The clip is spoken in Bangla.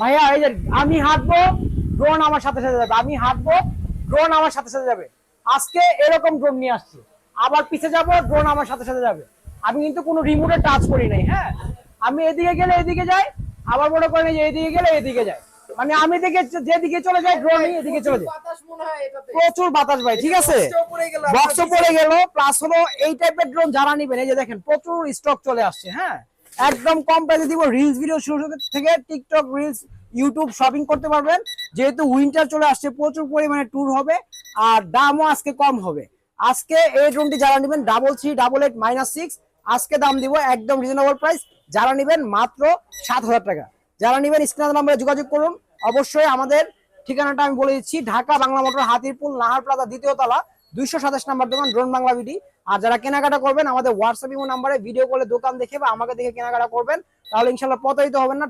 ভাইয়া এই যে আমি হাঁটবো, ড্রোন আমার সাথে সাথে যাবে, আমি হাঁটবো, ড্রোন আমার সাথে সাথে যাবে। আজকে এরকম ড্রোন নিয়ে আসছি, আবার পিছে যাব, ড্রোন আমার সাথে সাথে যাবে। আমি কিন্তু কোনো রিমোটে টাচ করি নাই। হ্যাঁ, আমি এদিকে গেলে এদিকে যাই, আবার মনে করেন যে এদিকে গেলে এদিকে যাই, মানে আমি দিকে যেদিকে চলে যাই ড্রোন এদিকে চলে যায়। প্রচুর বাতাস ভাই, ঠিক আছে, বক্সও পড়ে গেল। প্লাস হলো এই টাইপের ড্রোন যারা নিবেন, এই যে দেখেন প্রচুর স্টক চলে আসছে। হ্যাঁ, একদম কম প্রাইসে দিব। রিলস ভিডিও শুরু থেকে টিকটক রিলস, ইউটিউব শপিং করতে পারবেন। যেহেতু উইন্টার চলে আসছে, প্রচুর পরিমাণে ট্যুর হবে, আর দামও আজকে কম হবে। আজকে এই ড্রোনটি যারা নেবেন 3338-6, আজকে দাম দিব একদম রিজনেবল প্রাইস। যারা নেবেন মাত্র 7000 টাকা। যারা নেবেন স্ক্রিনের নাম্বারে যোগাযোগ করুন। অবশ্যই আমাদের ঠিকানাটা আমি বলে দিচ্ছি, ঢাকা বাংলা মোটর, হাতিরপুল, নাহার প্লাজা, 2য় তলা, 227 নাম্বার দোকান, ড্রোন বাংলা বিডি। আর যারা কেনাকাটা করবেন আমাদের হোয়াটসঅ্যাপ ইমো নাম্বারে ভিডিও কলে দোকান দেখে বা আমাকে দেখে কেনাকাটা করবেন, তাহলে ইনশাল্লাহ প্রতারিত হবেন না।